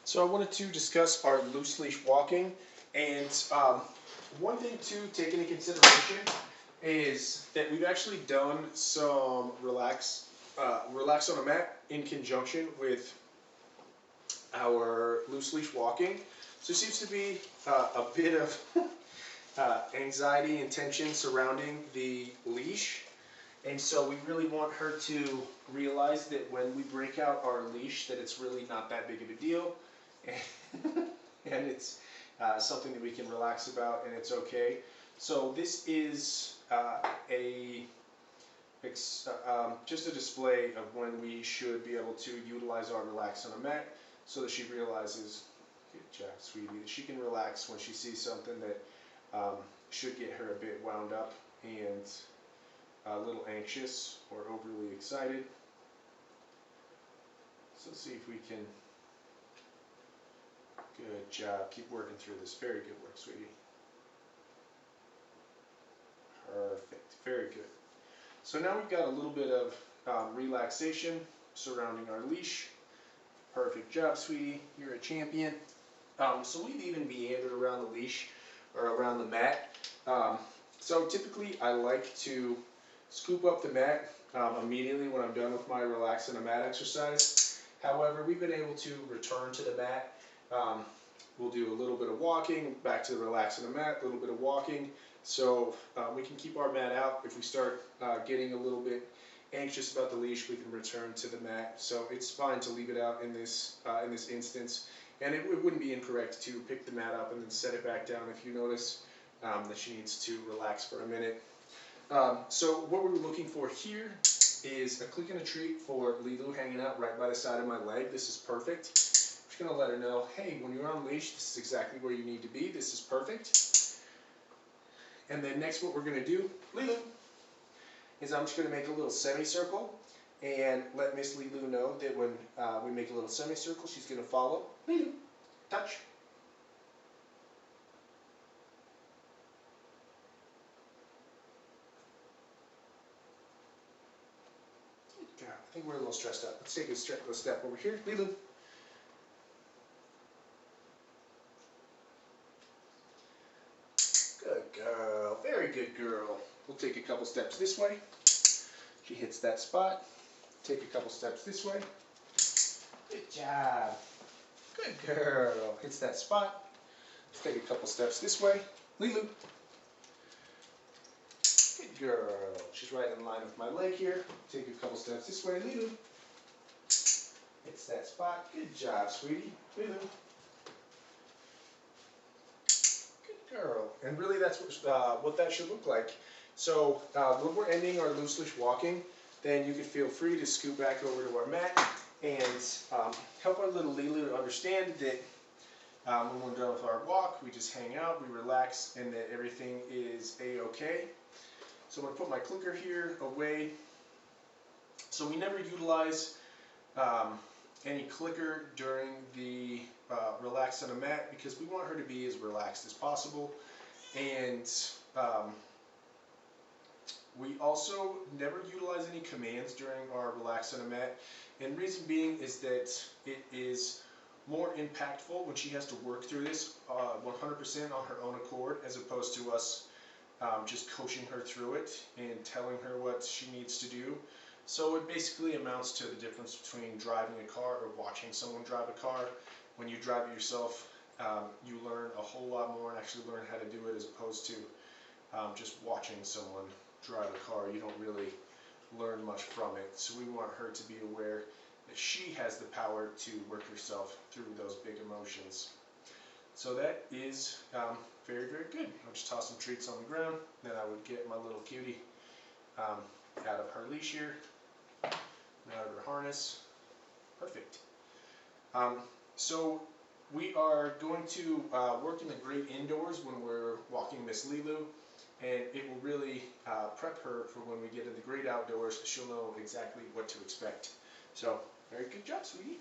So I wanted to discuss our loose leash walking, and one thing to take into consideration is that we've actually done some relax on a mat in conjunction with our loose leash walking. So there seems to be a bit of anxiety and tension surrounding the leash. And so we really want her to realize that when we break out our leash, that it's really not that big of a deal, and, and it's something that we can relax about, and it's okay. So this is just a display of when we should be able to utilize our relax on a mat, so that she realizes, good job, sweetie, that she can relax when she sees something that should get her a bit wound up and a little anxious or overly excited. So let's see if we can. Good job. Keep working through this. Very good work, sweetie. Perfect. Very good. So now we've got a little bit of relaxation surrounding our leash. Perfect job, sweetie. You're a champion. So we've even meandered around the leash or around the mat. So typically I like to scoop up the mat immediately when I'm done with my relax on a mat exercise. However, we've been able to return to the mat. We'll do a little bit of walking, back to the relax on the mat, a little bit of walking. So we can keep our mat out. If we start getting a little bit anxious about the leash, we can return to the mat. So it's fine to leave it out in this instance. And it wouldn't be incorrect to pick the mat up and then set it back down if you notice that she needs to relax for a minute. So what we're looking for here is a click and a treat for Leeloo hanging out right by the side of my leg. This is perfect. I'm just going to let her know, hey, when you're on leash, this is exactly where you need to be. This is perfect. And then next what we're going to do, Leeloo, is I'm just going to make a little semicircle and let Miss Leeloo know that when we make a little semicircle, she's going to follow. Leeloo, touch. God, I think we're a little stressed out. Let's take a step over here. Leeloo. Good girl. Very good girl. We'll take a couple steps this way. She hits that spot. Take a couple steps this way. Good job. Good girl. Hits that spot. Let's take a couple steps this way. Leeloo. Good girl. She's right in line with my leg here. Take a couple steps this way. Leeloo. Hits that spot. Good job, sweetie. Leeloo. Good girl. And really that's what that should look like. So when we're ending our loose leash walking, then you can feel free to scoot back over to our mat and help our little Leeloo to understand that when we're done with our walk, we just hang out, we relax, and that everything is a-okay. So I'm going to put my clicker here away. So we never utilize any clicker during the relax on a mat because we want her to be as relaxed as possible. And we also never utilize any commands during our relax on a mat. And reason being is that it is more impactful when she has to work through this 100% on her own accord, as opposed to us just coaching her through it and telling her what she needs to do. So it basically amounts to the difference between driving a car or watching someone drive a car. When you drive it yourself, you learn a whole lot more and actually learn how to do it, as opposed to just watching someone drive a car. You don't really learn much from it. So we want her to be aware that she has the power to work herself through those big emotions. So that is very, very good. I'll just toss some treats on the ground. Then I would get my little cutie out of her leash here, and out of her harness. Perfect. So we are going to work in the great indoors when we're walking Miss Leeloo, and it will really prep her for when we get in the great outdoors. She'll know exactly what to expect. So, very good job, sweetie.